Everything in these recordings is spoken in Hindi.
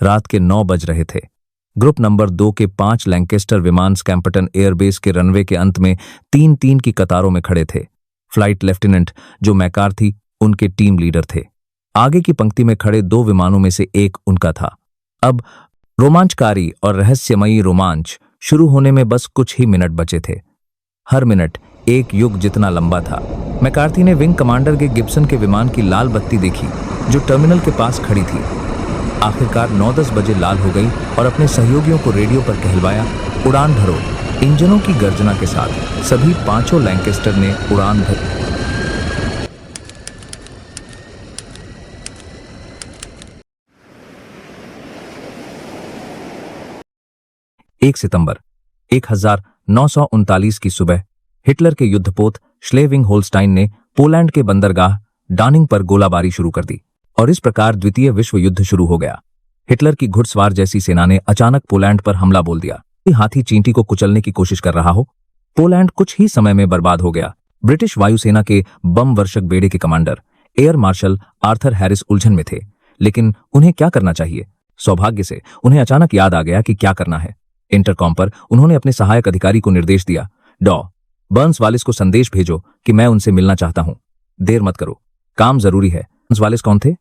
रात के 9 बज रहे थे। ग्रुप नंबर 2 के 5 लैंकेस्टर विमान स्कैम्पटन एयरबेस के रनवे के अंत में 3-3 की कतारों में खड़े थे। फ्लाइट लेफ्टिनेंट जो मैकार्थी उनके टीम लीडर थे। आगे की पंक्ति में खड़े 2 विमानों में से एक उनका था। अब रोमांचकारी और रहस्यमयी रोमांच शुरू होने में बस कुछ ही मिनट बचे थे। हर मिनट एक युग जितना लंबा था। मैकार्थी ने विंग कमांडर के गिब्सन के विमान की लाल बत्ती देखी जो टर्मिनल के पास खड़ी थी। आखिरकार 9-10 बजे लाल हो गई और अपने सहयोगियों को रेडियो पर कहलवाया, उड़ान भरो। इंजनों की गर्जना के साथ सभी 5 लैंकेस्टर ने उड़ान भरी। 1 सितंबर 1939 की सुबह हिटलर के युद्धपोत श्लेविंग होल्स्टाइन ने पोलैंड के बंदरगाह डानिंग पर गोलाबारी शुरू कर दी और इस प्रकार द्वितीय विश्व युद्ध शुरू हो गया। हिटलर की घुड़सवार जैसी सेना ने अचानक पोलैंड पर हमला बोल दिया। हाथी चींटी को कुचलने की कोशिश कर रहा हो। पोलैंड कुछ ही समय में बर्बाद हो गया। ब्रिटिश वायुसेना के बम वर्षक बेड़े के commander air marshal Arthur Harris उलझन में थे, लेकिन उन्हें क्या करना चाहिए? सौभाग्य से उन्हें अचानक याद आ गया कि क्या करना है। इंटरकॉम पर उन्होंने अपने सहायक अधिकारी को निर्देश दिया, डॉ बर्न्स वालिस को संदेश भेजो कि मैं उनसे मिलना चाहता हूं। देर मत करो, काम जरूरी है। बर्न्स वालिस कौन थे?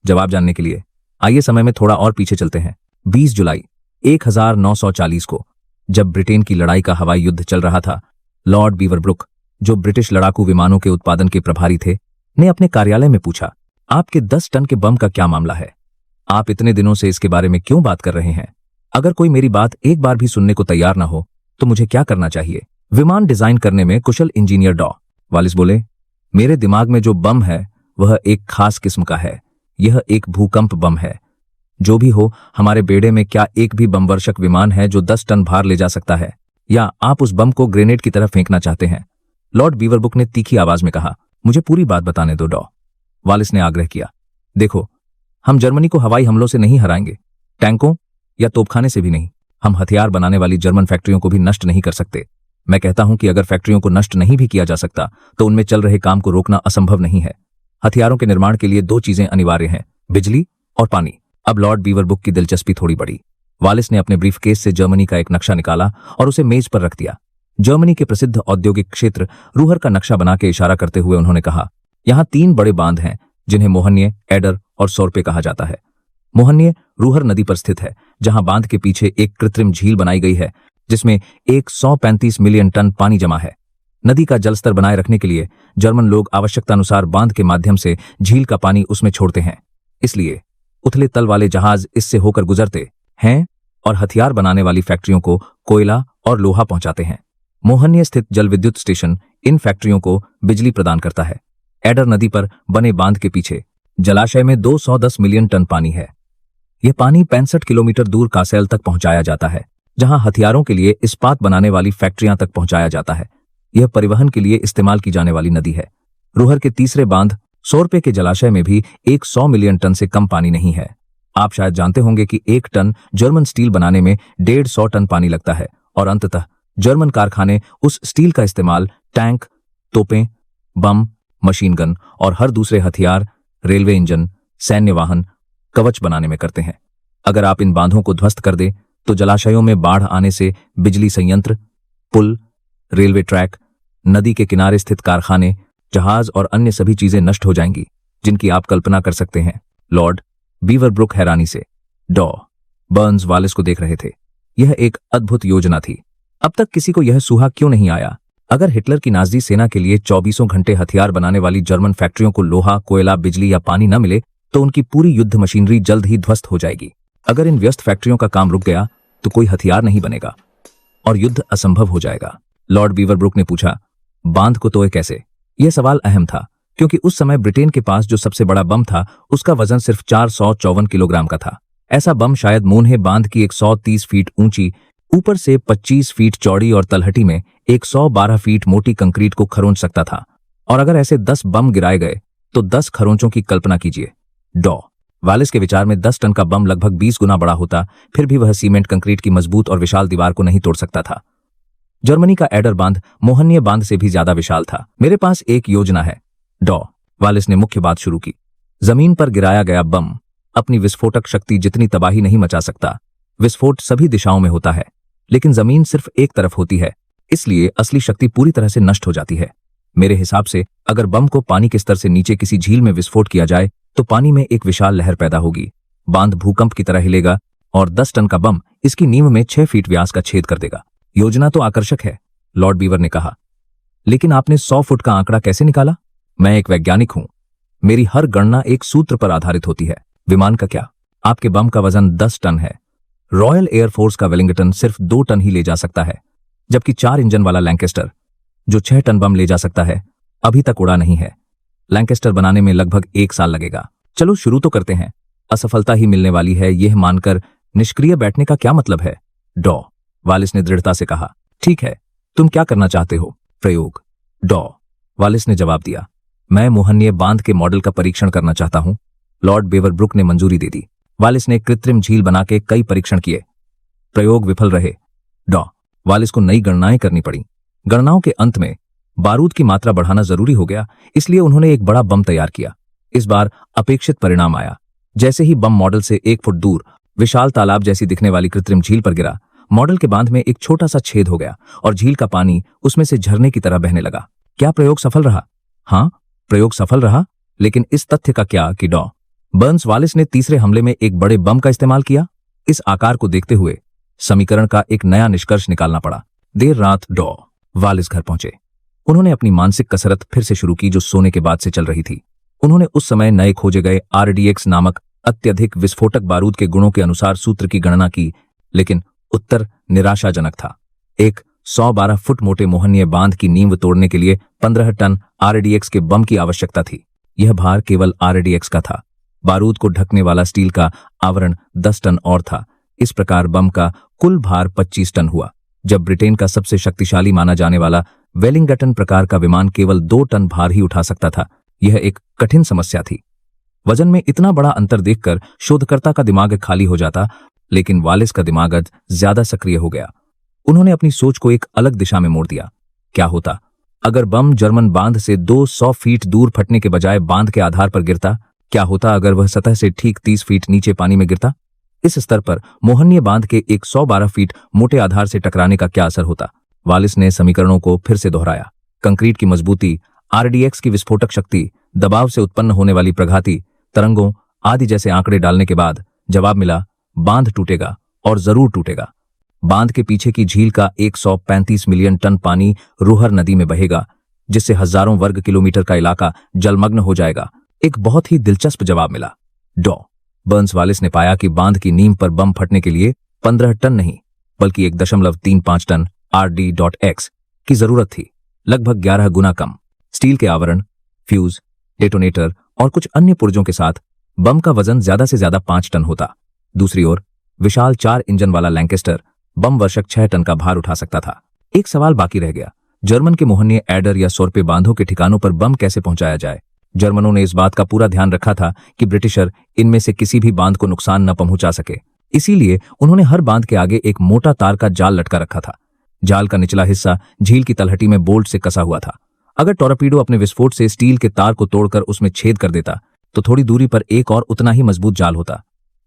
जवाब जानने के लिए आइए समय में थोड़ा और पीछे चलते हैं। 20 जुलाई 1940 को जब ब्रिटेन की लड़ाई का हवाई युद्ध चल रहा था, लॉर्ड बीवरब्रुक, जो ब्रिटिश लड़ाकू विमानों के उत्पादन के प्रभारी थे, ने अपने कार्यालय में पूछा, आपके 10 टन के बम का क्या मामला है? आप इतने दिनों से इसके बारे में क्यों बात कर रहे हैं? अगर कोई मेरी बात एक बार भी सुनने को तैयार ना हो तो मुझे क्या करना चाहिए? विमान डिजाइन करने में कुशल इंजीनियर डॉ वालिस बोले, मेरे दिमाग में जो बम है वह एक खास किस्म का है। यह एक भूकंप बम है। जो भी हो, हमारे बेड़े में क्या एक भी बमवर्षक विमान है जो 10 टन भार ले जा सकता है, या आप उस बम को ग्रेनेड की तरफ फेंकना चाहते हैं? लॉर्ड बीवरब्रुक ने तीखी आवाज में कहा, मुझे पूरी बात बताने दो डॉ वालिस ने आग्रह किया। देखो, हम जर्मनी को हवाई हमलों से नहीं हराएंगे, टैंकों या तोपखाने से भी नहीं। हम हथियार बनाने वाली जर्मन फैक्ट्रियों को भी नष्ट नहीं कर सकते। मैं कहता हूं कि अगर फैक्ट्रियों को नष्ट नहीं भी किया जा सकता तो उनमें चल रहे काम को रोकना असंभव नहीं है। हथियारों के निर्माण के लिए 2 चीजें अनिवार्य हैं, बिजली और पानी। अब लॉर्ड बीवरब्रुक की दिलचस्पी थोड़ी बढ़ी। वालिस ने अपने ब्रीफकेस से जर्मनी का एक नक्शा निकाला और उसे मेज पर रख दिया। जर्मनी के प्रसिद्ध औद्योगिक क्षेत्र रूहर का नक्शा बना के इशारा करते हुए उन्होंने कहा, यहां 3 बड़े बांध हैं जिन्हें मोहन्ये, एडर और सोर्पे कहा जाता है। मोहन्ये रूहर नदी पर स्थित है, जहां बांध के पीछे एक कृत्रिम झील बनाई गई है जिसमें 135 मिलियन टन पानी जमा है। नदी का जलस्तर बनाए रखने के लिए जर्मन लोग आवश्यकतानुसार बांध के माध्यम से झील का पानी उसमें छोड़ते हैं। इसलिए उथले तल वाले जहाज इससे होकर गुजरते हैं और हथियार बनाने वाली फैक्ट्रियों को कोयला और लोहा पहुंचाते हैं। मोहन्ये स्थित जल विद्युत स्टेशन इन फैक्ट्रियों को बिजली प्रदान करता है। एडर नदी पर बने बांध के पीछे जलाशय में 210 मिलियन टन पानी है। यह पानी 65 किलोमीटर दूर कासेल तक पहुंचाया जाता है, जहां हथियारों के लिए इस्पात बनाने वाली फैक्ट्रियां तक पहुंचाया जाता है। यह परिवहन के लिए इस्तेमाल की जाने वाली नदी है। रूहर के तीसरे बांध सोर्पे के जलाशय में भी 100 मिलियन टन से कम पानी नहीं है। आप शायद जानते होंगे कि 1 टन जर्मन स्टील बनाने में 150 टन पानी लगता है और अंततः जर्मन कारखाने उस स्टील का इस्तेमाल टैंक, तोपें, बम, मशीन गन और हर दूसरे हथियार, रेलवे इंजन, सैन्य वाहन, कवच बनाने में करते हैं। अगर आप इन बांधों को ध्वस्त कर दे तो जलाशयों में बाढ़ आने से बिजली संयंत्र, पुल, रेलवे ट्रैक, नदी के किनारे स्थित कारखाने, जहाज और अन्य सभी चीजें नष्ट हो जाएंगी जिनकी आप कल्पना कर सकते हैं। लॉर्ड बीवरब्रुक हैरानी से डॉ बर्न्स वालिस को देख रहे थे। यह एक अद्भुत योजना थी। अब तक किसी को यह सूहा क्यों नहीं आया? अगर हिटलर की नाजी सेना के लिए 24 घंटे हथियार बनाने वाली जर्मन फैक्ट्रियों को लोहा, कोयला, बिजली या पानी न मिले तो उनकी पूरी युद्ध मशीनरी जल्द ही ध्वस्त हो जाएगी। अगर इन व्यस्त फैक्ट्रियों का काम रुक गया तो कोई हथियार नहीं बनेगा और युद्ध असंभव हो जाएगा। लॉर्ड बीवरब्रुक ने पूछा, बांध को तोड़े कैसे? यह सवाल अहम था क्योंकि उस समय ब्रिटेन के पास जो सबसे बड़ा बम था उसका वजन सिर्फ 454 किलोग्राम का था। ऐसा बम शायद मोन्हे बांध की 130 फीट ऊंची, ऊपर से 25 फीट चौड़ी और तलहटी में 112 फीट मोटी कंक्रीट को खरोंच सकता था। और अगर ऐसे 10 बम गिराए गए तो 10 खरोंचों की कल्पना कीजिए। डॉ वालिस के विचार में 10 टन का बम लगभग 20 गुना बड़ा होता, फिर भी वह सीमेंट कंक्रीट की मजबूत और विशाल दीवार को नहीं तोड़ सकता था। जर्मनी का एडर बांध मोहन्ये बांध से भी ज्यादा विशाल था। मेरे पास एक योजना है, डॉ वालिस ने मुख्य बात शुरू की। जमीन पर गिराया गया बम अपनी विस्फोटक शक्ति जितनी तबाही नहीं मचा सकता। विस्फोट सभी दिशाओं में होता है, लेकिन जमीन सिर्फ एक तरफ होती है, इसलिए असली शक्ति पूरी तरह से नष्ट हो जाती है। मेरे हिसाब से अगर बम को पानी के स्तर से नीचे किसी झील में विस्फोट किया जाए तो पानी में एक विशाल लहर पैदा होगी। बांध भूकंप की तरह हिलेगा और 10 टन का बम इसकी नींव में 6 फीट व्यास का छेद कर देगा। योजना तो आकर्षक है, लॉर्ड बीवर ने कहा, लेकिन आपने 100 फुट का आंकड़ा कैसे निकाला? मैं एक वैज्ञानिक हूं, मेरी हर गणना एक सूत्र पर आधारित होती है। विमान का क्या? आपके बम का वजन 10 टन है। रॉयल एयरफोर्स का वेलिंगटन सिर्फ 2 टन ही ले जा सकता है, जबकि 4 इंजन वाला लैंकेस्टर जो 6 टन बम ले जा सकता है अभी तक उड़ा नहीं है। लैंकेस्टर बनाने में लगभग 1 साल लगेगा। चलो शुरू तो करते हैं। असफलता ही मिलने वाली है यह मानकर निष्क्रिय बैठने का क्या मतलब है? डॉ वालिस ने दृढ़ता से कहा। ठीक है, तुम क्या करना चाहते हो? प्रयोग। डॉ वालिस ने जवाब दिया, मैं मोहनीय बांध के मॉडल का परीक्षण करना चाहता हूं। लॉर्ड बेवरब्रुक ने मंजूरी दे दी। वालिस ने कृत्रिम झील बना के कई परीक्षण किए, प्रयोग विफल रहे। डॉ वालिस को नई गणनाएं करनी पड़ी। गणनाओं के अंत में बारूद की मात्रा बढ़ाना जरूरी हो गया, इसलिए उन्होंने एक बड़ा बम तैयार किया। इस बार अपेक्षित परिणाम आया। जैसे ही बम मॉडल से 1 फुट दूर विशाल तालाब जैसी दिखने वाली कृत्रिम झील पर गिरा, मॉडल के बांध में एक छोटा सा छेद हो गया और झील का पानी उसमें से झरने की तरह बहने लगा। क्या प्रयोग सफल रहा? हाँ, प्रयोग सफल रहा, लेकिन इस तथ्य का क्या कि डॉ बर्न्स वालिस ने तीसरे हमले में एक बड़े बम का इस्तेमाल किया। इस आकार को देखते हुए समीकरण का एक नया निष्कर्ष निकालना पड़ा। देर रात डॉ वालिस घर पहुंचे। उन्होंने अपनी मानसिक कसरत फिर से शुरू की जो सोने के बाद से चल रही थी। उन्होंने उस समय नए खोजे गए RDX नामक अत्यधिक विस्फोटक बारूद के गुणों के अनुसार सूत्र की गणना की, लेकिन उत्तर निराशाजनक था। एक 112 फुट मोटे मोहनीय बांध की नींव तोड़ने के लिए 15 टन RDX के बम की आवश्यकता थी। यह भार केवल RDX का था। बारूद को ढकने वाला स्टील का आवरण 10 टन और था। इस प्रकार बम का कुल भार 25 टन हुआ। जब ब्रिटेन का सबसे शक्तिशाली माना जाने वाला वेलिंगटन प्रकार का विमान केवल 2 टन भार ही उठा सकता था, यह एक कठिन समस्या थी। वजन में इतना बड़ा अंतर देखकर शोधकर्ता का दिमाग खाली हो जाता, लेकिन वालिस का दिमाग ज्यादा सक्रिय हो गया। उन्होंने अपनी सोच को एक अलग दिशा में मोड़ दिया। क्या होता अगर बम जर्मन बांध से 200 फीट दूर फटने के बजाय बांध के आधार पर गिरता? क्या होता अगर वह सतह से ठीक 30 फीट नीचे पानी में गिरता? इस स्तर पर मोहनीय बांध के 112 फीट मोटे आधार से टकराने का क्या असर होता? वालिस ने समीकरणों को फिर से दोहराया। कंक्रीट की मजबूती, RDX की विस्फोटक शक्ति, दबाव से उत्पन्न होने वाली प्रघाती तरंगों आदि जैसे आंकड़े डालने के बाद जवाब मिला, बांध टूटेगा और जरूर टूटेगा। बांध के पीछे की झील का 135 मिलियन टन पानी रूहर नदी में बहेगा, जिससे हजारों वर्ग किलोमीटर का इलाका जलमग्न हो जाएगा। एक बहुत ही दिलचस्प जवाब मिला। डॉ बर्न्स वालिस ने पाया कि बांध की नींव पर बम फटने के लिए 15 टन नहीं बल्कि 1.35 टन RD.X की जरूरत थी, लगभग 11 गुना कम। स्टील के आवरण, फ्यूज, डेटोनेटर और कुछ अन्य पुर्जों के साथ बम का वजन ज्यादा से ज्यादा 5 टन होता। दूसरी ओर विशाल 4 इंजन वाला लैंकेस्टर बम वर्षक 6 टन का भार उठा सकता था। एक सवाल बाकी रह गया, जर्मन के मोहनीय एडर या सोरपे बांधों के ठिकानों पर बम कैसे पहुंचाया जाए? जर्मनों ने इस बात का पूरा ध्यान रखा था कि ब्रिटिशर इनमें से किसी भी बांध को नुकसान न पहुंचा सके। इसीलिए उन्होंने हर बांध के आगे एक मोटा तार का जाल लटका रखा था। जाल का निचला हिस्सा झील की तलहटी में बोल्ट से कसा हुआ था। अगर टॉर्पीडो अपने विस्फोट से स्टील के तार को तोड़कर उसमें छेद कर देता तो थोड़ी दूरी पर एक और उतना ही मजबूत जाल होता।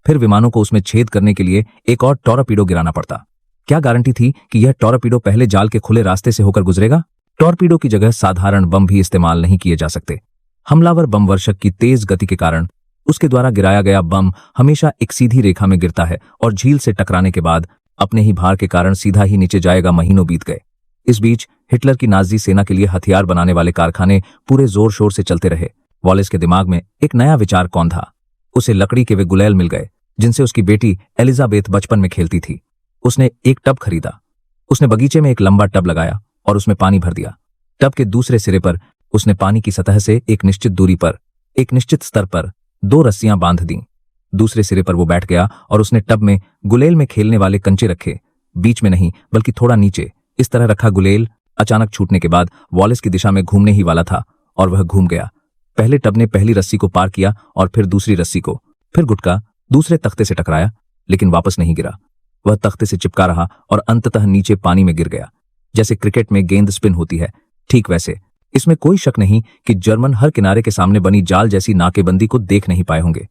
फिर विमानों को उसमें छेद करने के लिए एक और टॉर्पीडो गिराना पड़ता। क्या गारंटी थी कि यह टॉर्पीडो पहले जाल के खुले रास्ते से होकर गुजरेगा? टॉर्पीडो की जगह साधारण बम भी इस्तेमाल नहीं किए जा सकते। हमलावर बम वर्षक की तेज गति के कारण उसके द्वारा गिराया गया बम हमेशा एक सीधी रेखा में गिरता है और झील से टकराने के बाद अपने ही भार के कारण सीधा ही नीचे जाएगा। महीनों बीत गए। इस बीच हिटलर की नाजी सेना के लिए हथियार बनाने वाले कारखाने पूरे जोर शोर से चलते रहे। वालिस के दिमाग में एक नया विचार कौन था? उसे लकड़ी के वे गुलेल मिल गए जिनसे उसकी बेटी एलिजाबेथ बचपन में खेलती थी। उसने एक टब खरीदा। उसने बगीचे में एक लंबा टब लगाया और उसमें पानी भर दिया। टब के दूसरे सिरे पर उसने पानी की सतह से एक निश्चित दूरी पर, एक निश्चित स्तर पर 2 रस्सियां बांध दीं। दूसरे सिरे पर वो बैठ गया और उसने टब में गुलेल में खेलने वाले कंचे रखे, बीच में नहीं बल्कि थोड़ा नीचे। इस तरह रखा गुलेल अचानक छूटने के बाद वालिस की दिशा में घूमने ही वाला था और वह घूम गया। पहले टब ने पहली रस्सी को पार किया और फिर दूसरी रस्सी को, फिर गुटका दूसरे तख्ते से टकराया, लेकिन वापस नहीं गिरा। वह तख्ते से चिपका रहा और अंततः नीचे पानी में गिर गया। जैसे क्रिकेट में गेंद स्पिन होती है, ठीक वैसे। इसमें कोई शक नहीं कि जर्मन हर किनारे के सामने बनी जाल जैसी नाकेबंदी को देख नहीं पाए होंगे।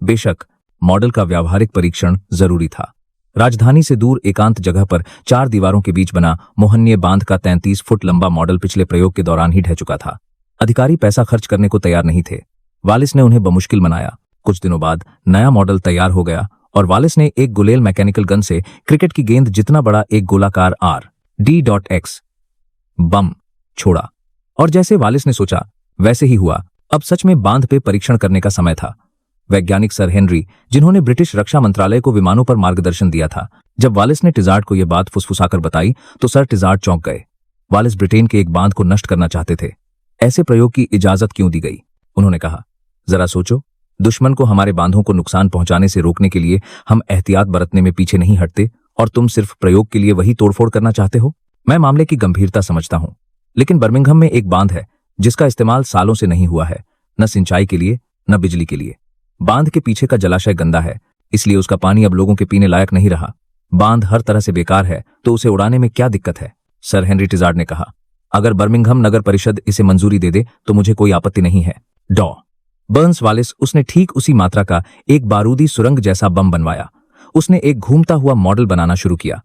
बेशक मॉडल का व्यावहारिक परीक्षण जरूरी था। राजधानी से दूर एकांत जगह पर 4 दीवारों के बीच बना मोहन्ये बांध का 33 फुट लंबा मॉडल पिछले प्रयोग के दौरान ही ढह चुका था। अधिकारी पैसा खर्च करने को तैयार नहीं थे। वालिस ने उन्हें बमुश्किल मनाया। कुछ दिनों बाद नया मॉडल तैयार हो गया और वालिस ने एक गुलेल मैकेनिकल गन से क्रिकेट की गेंद जितना बड़ा एक गोलाकार RD.X बम छोड़ा। और जैसे वालिस ने सोचा वैसे ही हुआ। अब सच में बांध पे परीक्षण करने का समय था। वैज्ञानिक सर हेनरी, जिन्होंने ब्रिटिश रक्षा मंत्रालय को विमानों पर मार्गदर्शन दिया था, जब वालिस ने टिजार्ड को यह बात फुसफुसाकर बताई तो सर टिजार्ड चौंक गए। वालिस ब्रिटेन के एक बांध को नष्ट करना चाहते थे। ऐसे प्रयोग की इजाजत क्यों दी गई? उन्होंने कहा, जरा सोचो, दुश्मन को हमारे बांधों को नुकसान पहुंचाने से रोकने के लिए हम एहतियात बरतने में पीछे नहीं हटते और तुम सिर्फ प्रयोग के लिए वही तोड़फोड़ करना चाहते हो। मैं मामले की गंभीरता समझता हूं, लेकिन बर्मिंघम में एक बांध है जिसका इस्तेमाल सालों से नहीं हुआ है, न सिंचाई के लिए न बिजली के लिए। बांध के पीछे का जलाशय गंदा है, इसलिए उसका पानी अब लोगों के पीने लायक नहीं रहा। बांध हर तरह से बेकार है, तो उसे उड़ाने में क्या दिक्कत है? सर हेनरी टिजार्ड ने कहा, अगर बर्मिंघम नगर परिषद इसे मंजूरी दे दे तो मुझे कोई आपत्ति नहीं है। डॉ बर्न्स वालिस, उसने ठीक उसी मात्रा का एक बारूदी सुरंग जैसा बम बनवाया। उसने एक घूमता हुआ मॉडल बनाना शुरू किया।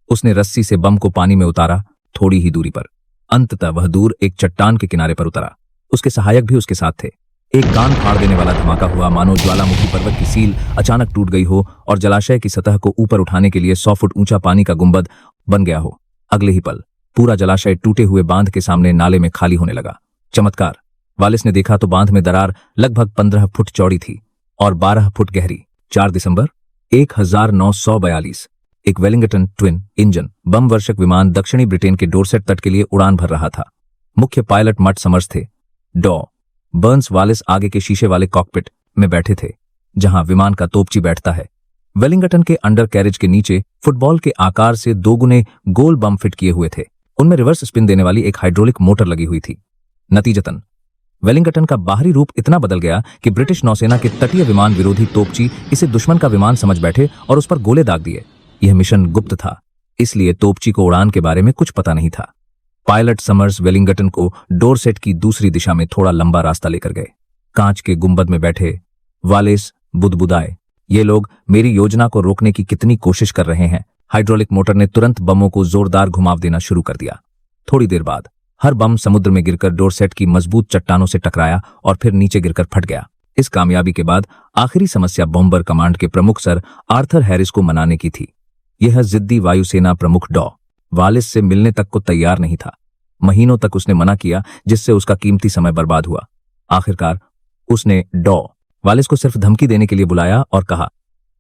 उसने रस्सी से बम को पानी में उतारा, थोड़ी ही दूरी पर। अंततः वह दूर एक चट्टान के किनारे पर उतरा। उसके सहायक भी उसके साथ थे। एक कान फाड़ देने वाला धमाका हुआ, मानो ज्वालामुखी पर्वत की सील अचानक टूट गई हो और जलाशय की सतह को ऊपर उठाने के लिए 100 फुट ऊंचा पानी का गुंबद बन गया हो। अगले ही पल पूरा जलाशय टूटे हुए बांध के सामने नाले में खाली होने लगा। चमत्कार! वालिस ने देखा तो बांध में दरार लगभग 15 फुट चौड़ी थी और 12 फुट गहरी। 4 दिसंबर 1942 एक वेलिंगटन ट्विन इंजन बम वर्षक विमान दक्षिणी ब्रिटेन के डोरसेट तट के लिए उड़ान भर रहा था। मुख्य पायलट मट समर्स थे। डॉ बर्न्स वालिस आगे के शीशे वाले कॉकपिट में बैठे थे, जहां विमान का तोपची बैठता है। वेलिंगटन के अंडर कैरेज के नीचे फुटबॉल के आकार से 2 गुने गोल बम फिट किए हुए थे। उनमें रिवर्स स्पिन देने वाली एक हाइड्रोलिक मोटर लगी हुई थी। नतीजतन वेलिंगटन का बाहरी रूप इतना बदल गया कि ब्रिटिश नौसेना के तटीय विमान विरोधी तोपची इसे दुश्मन का विमान समझ बैठे और उस पर गोले दाग दिए। यह मिशन गुप्त था, इसलिए तोपची को उड़ान के बारे में कुछ पता नहीं था। पायलट समर्स वेलिंगटन को डोरसेट की दूसरी दिशा में थोड़ा लंबा रास्ता लेकर गए। कांच के गुंबद में बैठे वालिस बुदबुदाए, ये लोग मेरी योजना को रोकने की कितनी कोशिश कर रहे हैं। हाइड्रोलिक मोटर ने तुरंत बमों को जोरदार घुमाव देना शुरू कर दिया। थोड़ी देर बाद हर बम समुद्र में गिरकर डोरसेट की मजबूत चट्टानों से टकराया और फिर नीचे गिरकर फट गया। इस कामयाबी के बाद आखिरी समस्या बॉम्बर कमांड के प्रमुख सर आर्थर हैरिस को मनाने की थी। यह जिद्दी वायुसेना प्रमुख डॉ वालिस से मिलने तक को तैयार नहीं था। महीनों तक उसने मना किया, जिससे उसका कीमती समय बर्बाद हुआ। आखिरकार उसने डॉ वालिस को सिर्फ धमकी देने के लिए बुलाया और कहा,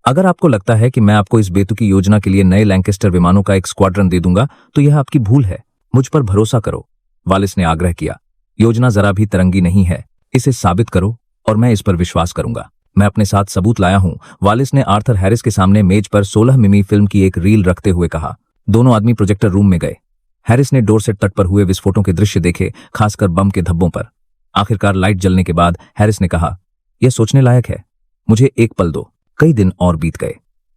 अगर आपको लगता है कि मैं आपको इस बेतुकी योजना के लिए नए लैंकेस्टर विमानों का एक स्क्वाड्रन दे दूंगा तो यह आपकी भूल है। मुझ पर भरोसा करो। वालिस ने आग्रह किया, योजना जरा भी तरंगी नहीं है, इसे साबित करो और मैं इस पर विश्वास करूंगा। मैं अपने साथ सबूत लाया हूं। वालिस ने आर्थर हैरिस के सामने मेज पर 16 मिमी फिल्म की एक रील रखते हुए कहा। दोनों आदमी प्रोजेक्टर रूम में गए। हैरिस ने डोरसेट तट पर हुए विस्फोटों के दृश्य देखे, खासकर बम के धब्बों पर। आखिरकार लाइट जलने के बाद हैरिस ने कहा, यह सोचने लायक है, मुझे एक पल दो। कई दिन और बीत गए।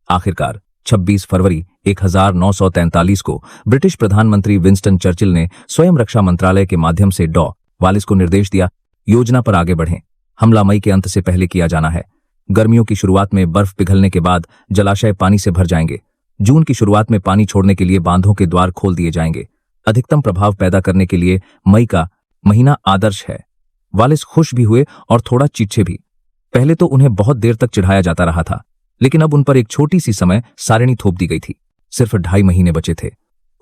आखिरकार 26 फरवरी 1943 को ब्रिटिश प्रधानमंत्री विंस्टन चर्चिल ने स्वयं रक्षा मंत्रालय के माध्यम से डॉ वालिस को निर्देश दिया, योजना पर आगे बढ़ें। हमला मई के अंत से पहले किया जाना है। गर्मियों की शुरुआत में बर्फ पिघलने के बाद जलाशय पानी से भर जाएंगे। जून की शुरुआत में पानी छोड़ने के लिए बांधों के द्वार खोल दिए जाएंगे। अधिकतम प्रभाव पैदा करने के लिए मई का महीना आदर्श है। वालिस खुश भी हुए और थोड़ा चिढ़े भी। पहले तो उन्हें बहुत देर तक चिढ़ाया जाता रहा था, लेकिन अब उन पर एक छोटी सी समय सारिणी थोप दी गई थी। सिर्फ 2.5 महीने बचे थे।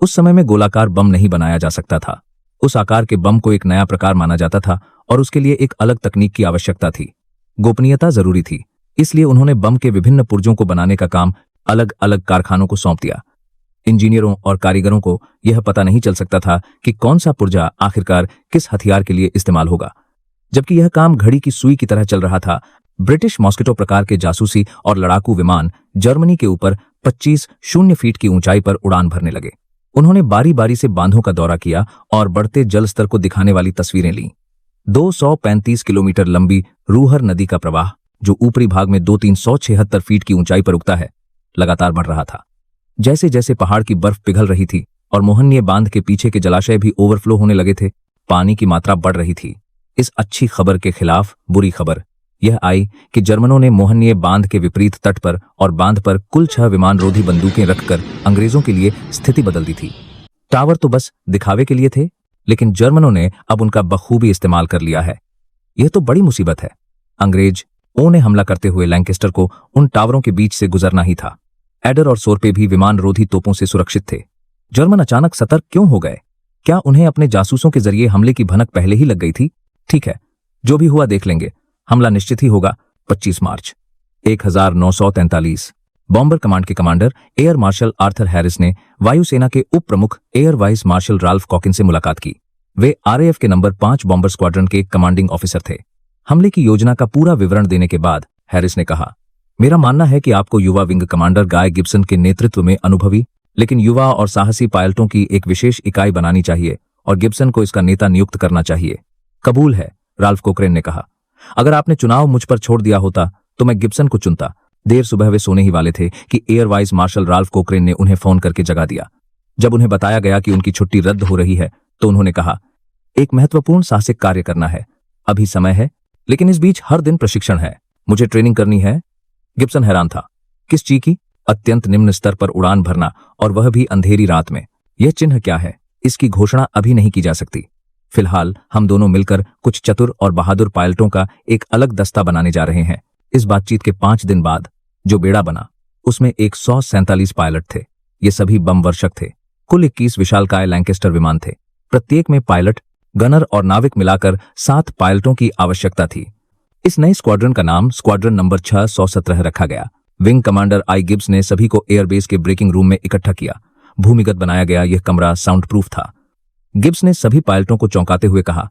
उस समय में गोलाकार बम नहीं बनाया जा सकता था। उस आकार के बम को एक नया प्रकार माना जाता था और उसके लिए एक अलग तकनीक की आवश्यकता थी। गोपनीयता जरूरी थी, इसलिए उन्होंने बम के विभिन्न पुर्जों को बनाने का काम अलग अलग कारखानों को सौंप दिया। इंजीनियरों और कारीगरों को यह पता नहीं चल सकता था कि कौन सा पुर्जा आखिरकार किस हथियार के लिए इस्तेमाल होगा। जबकि यह काम घड़ी की सुई की तरह चल रहा था, ब्रिटिश मॉस्किटो प्रकार के जासूसी और लड़ाकू विमान जर्मनी के ऊपर 25 फीट की ऊंचाई पर उड़ान भरने लगे। उन्होंने बारी बारी से बांधों का दौरा किया और बढ़ते जल स्तर को दिखाने वाली तस्वीरें लीं। 235 किलोमीटर लंबी रूहर नदी का प्रवाह, जो ऊपरी भाग में 2376 फीट की ऊंचाई पर उगता है, लगातार बढ़ रहा था। जैसे जैसे पहाड़ की बर्फ पिघल रही थी और मोहन्ये बांध के पीछे के जलाशय भी ओवरफ्लो होने लगे थे, पानी की मात्रा बढ़ रही थी। इस अच्छी खबर के खिलाफ बुरी खबर, यह आई कि जर्मनों ने मोहनीय बांध के विपरीत तट पर और बांध पर कुल 6 विमान रोधी बंदूकें रखकर अंग्रेजों के लिए स्थिति बदल दी थी। टावर तो बस दिखावे के लिए थे, लेकिन जर्मनों ने अब उनका बखूबी इस्तेमाल कर लिया है। यह तो बड़ी मुसीबत है। अंग्रेजों ने हमला करते हुए लैंकेस्टर को उन टावरों के बीच से गुजरना ही था। एडर और सोरपे भी विमान रोधी तोपों से सुरक्षित थे। जर्मन अचानक सतर्क क्यों हो गए? क्या उन्हें अपने जासूसों के जरिए हमले की भनक पहले ही लग गई थी? ठीक है, जो भी हुआ देख लेंगे। हमला निश्चित ही होगा। 25 मार्च 1943 बॉम्बर कमांड के commander air marshal Arthur Harris ने वायुसेना के उप प्रमुख एयर वाइस मार्शल राल्फ कॉकिन से मुलाकात की। वे आरएएफ के नंबर 5 बॉम्बर स्क्वाड्रन के कमांडिंग ऑफिसर थे। हमले की योजना का पूरा विवरण देने के बाद हैरिस ने कहा, मेरा मानना है कि आपको युवा विंग कमांडर गाय गिब्सन के नेतृत्व में अनुभवी लेकिन युवा और साहसी पायलटों की एक विशेष इकाई बनानी चाहिए और गिब्सन को इसका नेता नियुक्त करना चाहिए। कबूल है, राल्फ कोक्रेन ने कहा। अगर आपने चुनाव मुझ पर छोड़ दिया होता तो मैं गिब्सन को चुनता। देर सुबह वे सोने ही वाले थे कि air vice marshal Ralph Cochrane ने उन्हें फोन करके जगा दिया। जब उन्हें बताया गया कि उनकी छुट्टी रद्द हो रही है तो उन्होंने कहा, एक महत्वपूर्ण साहसिक कार्य करना है। अभी समय है, लेकिन इस बीच हर दिन प्रशिक्षण है। मुझे ट्रेनिंग करनी है। गिब्सन हैरान था। किस चीज की? अत्यंत निम्न स्तर पर उड़ान भरना, और वह भी अंधेरी रात में। यह चिन्ह क्या है? इसकी घोषणा अभी नहीं की जा सकती। फिलहाल हम दोनों मिलकर कुछ चतुर और बहादुर पायलटों का एक अलग दस्ता बनाने जा रहे हैं। इस बातचीत के 5 दिन बाद जो बेड़ा बना उसमें 147 पायलट थे। ये सभी बम वर्षक थे। कुल 21 विशालकाय लैंकेस्टर विमान थे। प्रत्येक में पायलट, गनर और नाविक मिलाकर 7 पायलटों की आवश्यकता थी। इस नए स्क्वाड्रन का नाम स्क्वाड्रन नंबर 617 रखा गया। विंग कमांडर आई गिब्स ने सभी को एयरबेस के ब्रेकिंग रूम में इकट्ठा किया। भूमिगत बनाया गया यह कमरा साउंड प्रूफ था। गिब्स ने सभी पायलटों को चौंकाते हुए कहा,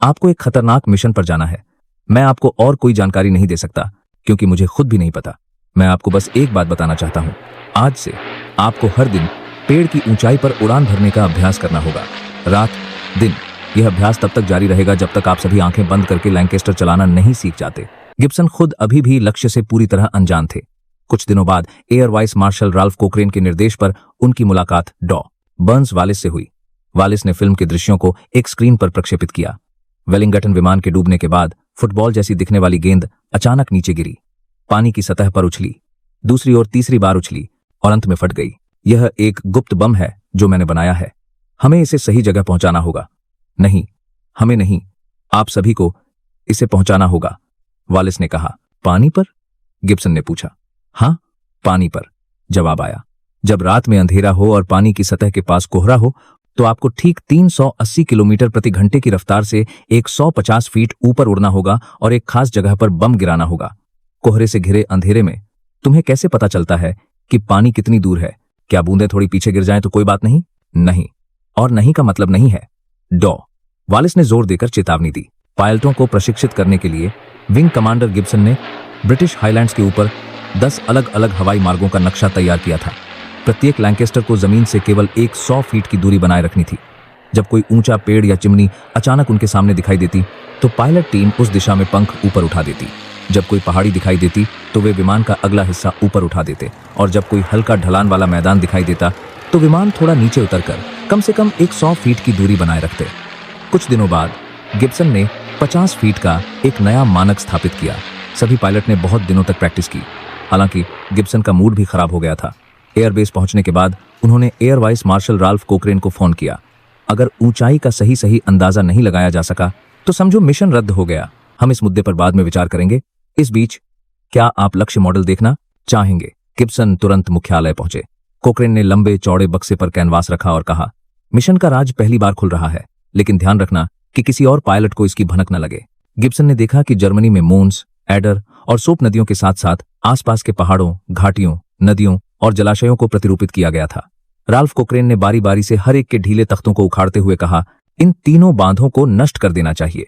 आपको एक खतरनाक मिशन पर जाना है। मैं आपको और कोई जानकारी नहीं दे सकता क्योंकि मुझे खुद भी नहीं पता। मैं आपको बस एक बात बताना चाहता हूं। आज से आपको हर दिन पेड़ की ऊंचाई पर उड़ान भरने का अभ्यास करना होगा। रात दिन यह अभ्यास तब तक जारी रहेगा जब तक आप सभी आंखें बंद करके लैंकेस्टर चलाना नहीं सीख जाते। गिब्सन खुद अभी भी लक्ष्य से पूरी तरह अनजान थे। कुछ दिनों बाद air vice marshal Ralph Cochrane के निर्देश पर उनकी मुलाकात डॉ बर्न्स वालिस से हुई। वालिस ने फिल्म के दृश्यों को एक स्क्रीन पर प्रक्षेपित किया। वेलिंगटन विमान के डूबने के बाद फुटबॉल जैसी दिखने वाली गेंद अचानक नीचे गिरी, पानी की सतह पर उछली, दूसरी और तीसरी बार उछली और अंत में फट गई। यह एक गुप्त बम है जो मैंने बनाया है। हमें इसे सही जगह पहुंचाना होगा। नहीं, हमें नहीं, आप सभी को इसे पहुंचाना होगा, वालिस ने कहा। पानी पर? गिब्सन ने पूछा। हाँ, पानी पर, जवाब आया। जब रात में अंधेरा हो और पानी की सतह के पास कोहरा हो तो आपको ठीक 380 किलोमीटर प्रति घंटे की रफ्तार से 150 फीट ऊपर उड़ना होगा और एक खास जगह पर बम गिराना होगा। कोहरे से घिरे अंधेरे में तुम्हें कैसे पता चलता है कि पानी कितनी दूर है? क्या बूंदें थोड़ी पीछे गिर जाएं तो कोई बात नहीं? नहीं, और नहीं का मतलब नहीं है, डॉ वालिस ने जोर देकर चेतावनी दी। पायलटों को प्रशिक्षित करने के लिए विंग कमांडर गिब्सन ने ब्रिटिश हाईलैंड्स के ऊपर 10 अलग अलग हवाई मार्गों का नक्शा तैयार किया था। प्रत्येक लैंकेस्टर को जमीन से केवल 100 फीट की दूरी बनाए रखनी थी। जब कोई ऊंचा पेड़ या चिमनी अचानक उनके सामने दिखाई देती तो पायलट टीम उस दिशा में पंख ऊपर उठा देती। जब कोई पहाड़ी दिखाई देती तो वे विमान का अगला हिस्सा ऊपर उठा देते, और जब कोई हल्का ढलान वाला मैदान दिखाई देता तो विमान थोड़ा नीचे उतरकर कम से कम 100 फीट की दूरी बनाए रखते। कुछ दिनों बाद गिब्सन ने 50 फीट का एक नया मानक स्थापित किया। सभी पायलट ने बहुत दिनों तक प्रैक्टिस की। हालांकि गिब्सन का मूड भी खराब हो गया था। एयरबेस पहुंचने के बाद उन्होंने air vice marshal Ralph Cochrane को फोन किया। अगर ऊंचाई का सही अंदाजा नहीं लगाया जा सका तो समझो मिशन रद्द हो गया। हम इस मुद्दे पर बाद में विचार करेंगे। इस बीच क्या आप लक्ष्य मॉडल देखना चाहेंगे? गिब्सन तुरंत मुख्यालय पहुंचे। कोक्रेन ने लंबे चौड़े बक्से पर कैनवास रखा और कहा, मिशन का राज पहली बार खुल रहा है, लेकिन ध्यान रखना कि किसी और पायलट को इसकी भनक न लगे। गिब्सन ने देखा कि जर्मनी में मोन्स, एडर और सोप नदियों के साथ साथ आसपास के पहाड़ों, घाटियों, नदियों और जलाशयों को प्रतिरूपित किया गया था। राल्फ कोक्रेन ने बारी बारी से हर एक के ढीले तख्तों को उखाड़ते हुए कहा, इन तीनों बांधों को नष्ट कर देना चाहिए।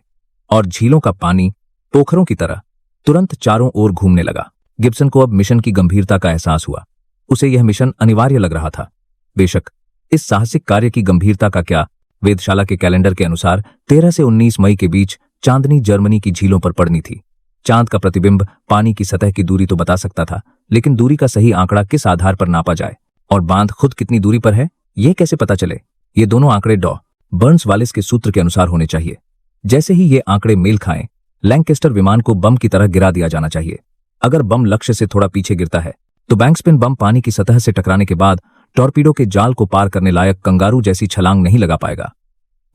और झीलों का पानी पोखरों की तरह तुरंत चारों ओर घूमने लगा। गिब्सन को अब मिशन की गंभीरता का एहसास हुआ। उसे यह मिशन अनिवार्य लग रहा था। बेशक इस साहसिक कार्य की गंभीरता का क्या, वेधशाला के कैलेंडर के अनुसार 13 से 19 मई के बीच चांदनी जर्मनी की झीलों पर पड़नी थी। चांद का प्रतिबिंब पानी की सतह की दूरी तो बता सकता था, लेकिन दूरी का सही आंकड़ा किस आधार पर नापा जाए और बांध खुद कितनी दूरी पर है यह कैसे पता चले? ये दोनों आंकड़े डॉ बर्न्स वालिस के सूत्र के अनुसार होने चाहिए। जैसे ही ये आंकड़े मेल खाएं, लैंकेस्टर विमान को बम की तरह गिरा दिया जाना चाहिए। अगर बम लक्ष्य से थोड़ा पीछे गिरता है तो बैंकस्पिन बम पानी की सतह से टकराने के बाद टॉर्पीडो के जाल को पार करने लायक कंगारू जैसी छलांग नहीं लगा पाएगा।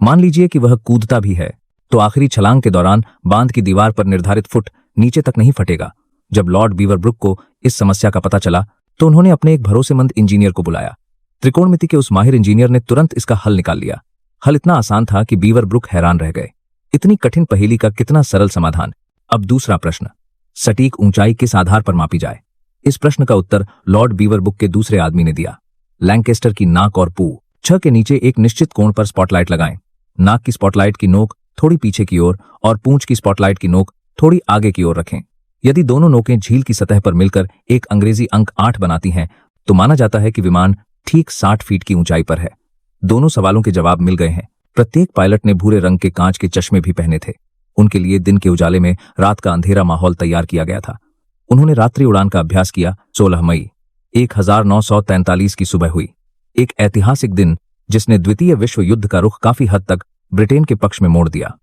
मान लीजिए कि वह कूदता भी है तो आखिरी छलांग के दौरान बांध की दीवार पर निर्धारित फुट नीचे तक नहीं फटेगा। जब लॉर्ड बीवरब्रुक को इस समस्या का पता चला तो उन्होंने अपने एक भरोसेमंद इंजीनियर को बुलाया। त्रिकोणमिति के उस माहिर इंजीनियर ने तुरंत इसका हल निकाल लिया। हल इतना आसान था कि बीवरब्रुक हैरान रह गए। इतनी कठिन पहेली का कितना सरल समाधान। अब दूसरा प्रश्न, सटीक ऊंचाई किस आधार पर मापी जाए? इस प्रश्न का उत्तर लॉर्ड बीवरब्रुक के दूसरे आदमी ने दिया। लैंकेस्टर की नाक और पूंछ के नीचे एक निश्चित कोण पर स्पॉटलाइट लगाएं। नाक की स्पॉटलाइट की नोक थोड़ी पीछे की ओर और पूंछ की स्पॉटलाइट की नोक थोड़ी आगे की ओर रखें। यदि दोनों नोकें झील की सतह पर मिलकर एक अंग्रेजी अंक 8 बनाती हैं तो माना जाता है कि विमान ठीक 60 फीट की ऊंचाई पर है। दोनों सवालों के जवाब मिल गए हैं। प्रत्येक पायलट ने भूरे रंग के कांच के चश्मे भी पहने थे। उनके लिए दिन के उजाले में रात का अंधेरा माहौल तैयार किया गया था। उन्होंने रात्रि उड़ान का अभ्यास किया। 16 मई 1943 की सुबह हुई। एक ऐतिहासिक दिन जिसने द्वितीय विश्व युद्ध का रुख काफी हद तक ब्रिटेन के पक्ष में मोड़ दिया।